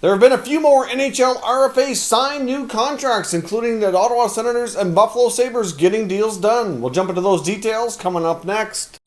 There have been a few more NHL RFA signed new contracts, including the Ottawa Senators and Buffalo Sabres getting deals done. We'll jump into those details coming up next.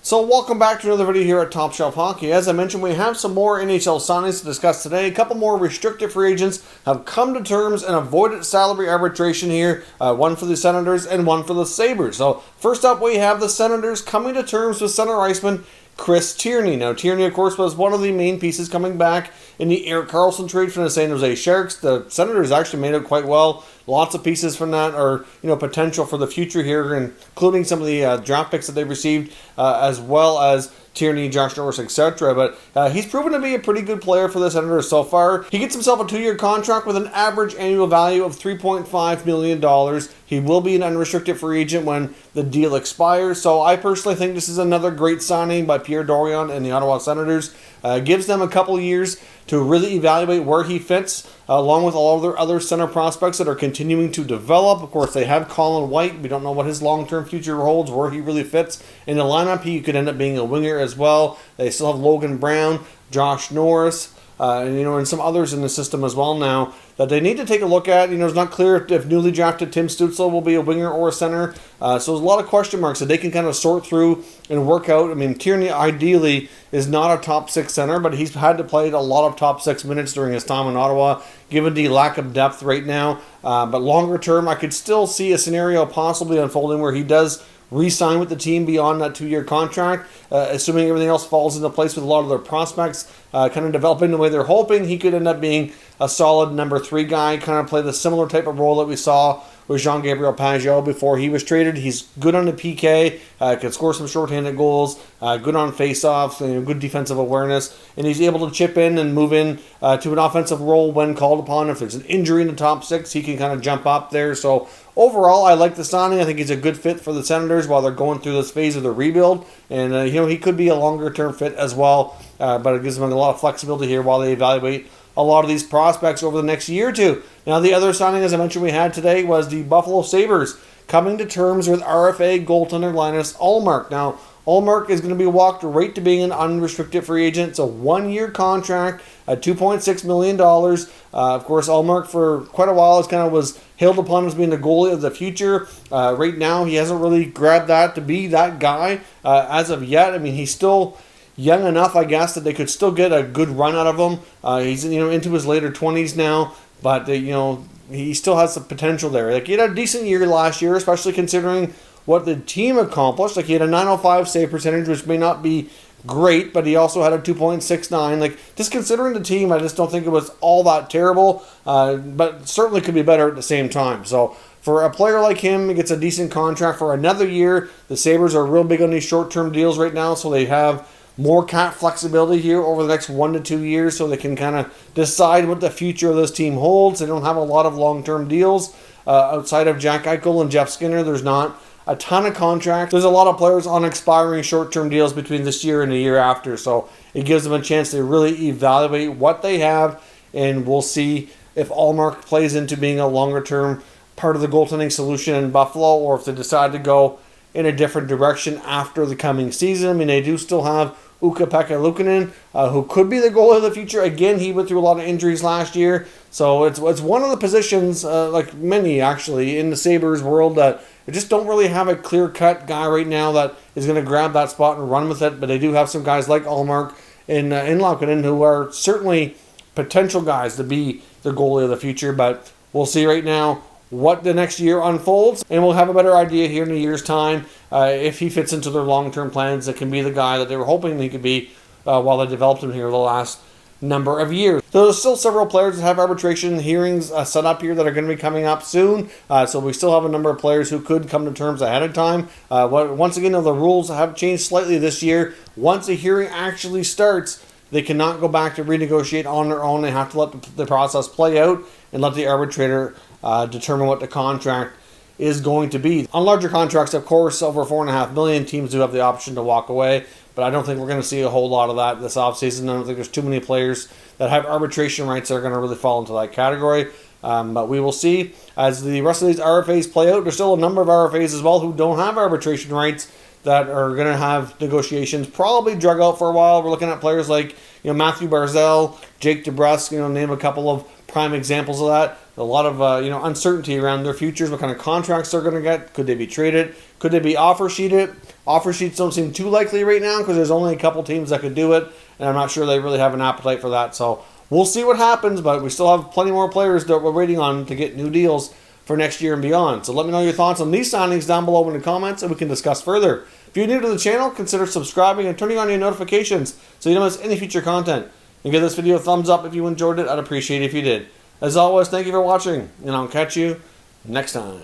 So welcome back to another video here at Top Shelf Hockey. As I mentioned, we have some more NHL signings to discuss today. A couple more restricted free agents have come to terms and avoided salary arbitration here. One for the Senators and one for the Sabres. So first up, we have the Senators coming to terms with center iceman Chris Tierney. Now, Tierney, of course, was one of the main pieces coming back in the Erik Karlsson trade from the San Jose Sharks. The Senators actually made it quite well. Lots of pieces from that are, potential for the future here, including some of the draft picks that they've received, as well as Tierney, Josh Norris, etc. But he's proven to be a pretty good player for the Senators so far. He gets himself a 2-year contract with an average annual value of $3.5 million. He will be an unrestricted free agent when the deal expires. So I personally think this is another great signing by Pierre Dorion and the Ottawa Senators. Gives them a couple years to really evaluate where he fits, along with all of their other center prospects that are continuing to develop. Of course, they have Colin White. We don't know what his long-term future holds, where he really fits in the lineup. He could end up being a winger as well. They still have Logan Brown, Josh Norris, and some others in the system as well now that they need to take a look at. It's not clear if newly drafted Tim Stützle will be a winger or a center. So there's a lot of question marks that they can kind of sort through and work out. I mean, Tierney ideally is not a top 6 center, but he's had to play a lot of top 6 minutes during his time in Ottawa, given the lack of depth right now. But longer term, I could still see a scenario possibly unfolding where he does re-sign with the team beyond that 2-year contract, assuming everything else falls into place with a lot of their prospects kind of developing the way they're hoping. He could end up being a solid number 3 guy, kind of play the similar type of role that we saw with Jean-Gabriel Pageau before he was traded. He's good on the PK, can score some shorthanded goals, good on face-offs, good defensive awareness, and he's able to chip in and move in to an offensive role when called upon. If there's an injury in the top 6, he can kind of jump up there. So overall, I like the signing. I think he's a good fit for the Senators while they're going through this phase of the rebuild, and he could be a longer-term fit as well, but it gives them a lot of flexibility here while they evaluate a lot of these prospects over the next year or two. Now, the other signing, as I mentioned, we had today was the Buffalo Sabres coming to terms with RFA goaltender Linus Ullmark. Now, Ullmark is going to be walked right to being an unrestricted free agent. It's a 1-year contract at $2.6 million. Of course, Ullmark for quite a while was hailed upon as being the goalie of the future. Right now, he hasn't really grabbed that to be that guy as of yet. I mean, he's still young enough, I guess, that they could still get a good run out of him. He's into his later 20s now, but he still has some potential there. Like, he had a decent year last year, especially considering what the team accomplished. Like, he had a .905 save percentage, which may not be great, but he also had a 2.69. Like, just considering the team, I just don't think it was all that terrible, but certainly could be better at the same time. So for a player like him, he gets a decent contract for another year. The Sabres are real big on these short-term deals right now, so they have more cap flexibility here over the next 1 to 2 years, so they can kind of decide what the future of this team holds. They don't have a lot of long-term deals outside of Jack Eichel and Jeff Skinner. There's not a ton of contracts. There's a lot of players on expiring short-term deals between this year and the year after, so it gives them a chance to really evaluate what they have, and we'll see if Ullmark plays into being a longer-term part of the goaltending solution in Buffalo, or if they decide to go in a different direction after the coming season. I mean, they do still have Ukko-Pekka Luukkonen, who could be the goalie of the future. Again, he went through a lot of injuries last year, so it's one of the positions, like many actually, in the Sabres world that they just don't really have a clear-cut guy right now that is going to grab that spot and run with it, but they do have some guys like Ullmark and Luukkonen who are certainly potential guys to be the goalie of the future, but we'll see right now what the next year unfolds, and we'll have a better idea here in a year's time if he fits into their long-term plans. That can be the guy that they were hoping he could be while they developed him here the last number of years. So there's still several players that have arbitration hearings set up here that are going to be coming up soon. So we still have a number of players who could come to terms ahead of time. Once again, the rules have changed slightly this year. Once a hearing actually starts, they cannot go back to renegotiate on their own. They have to let the process play out and let the arbitrator determine what the contract is going to be. On larger contracts, of course, over $4.5 million, teams do have the option to walk away, but I don't think we're going to see a whole lot of that this offseason. I don't think there's too many players that have arbitration rights that are going to really fall into that category. But we will see as the rest of these RFAs play out. There's still a number of RFAs as well who don't have arbitration rights that are going to have negotiations probably drug out for a while. We're looking at players like Matthew Barzal, Jake DeBrusk, name a couple of prime examples of that. A lot of uncertainty around their futures, what kind of contracts they're going to get. Could they be traded? Could they be offer sheeted? Offer sheets don't seem too likely right now because there's only a couple teams that could do it, and I'm not sure they really have an appetite for that. So we'll see what happens, but we still have plenty more players that we're waiting on to get new deals for next year and beyond. So let me know your thoughts on these signings down below in the comments, and we can discuss further. If you're new to the channel, consider subscribing and turning on your notifications so you don't miss any future content. And give this video a thumbs up if you enjoyed it. I'd appreciate it if you did. As always, thank you for watching, and I'll catch you next time.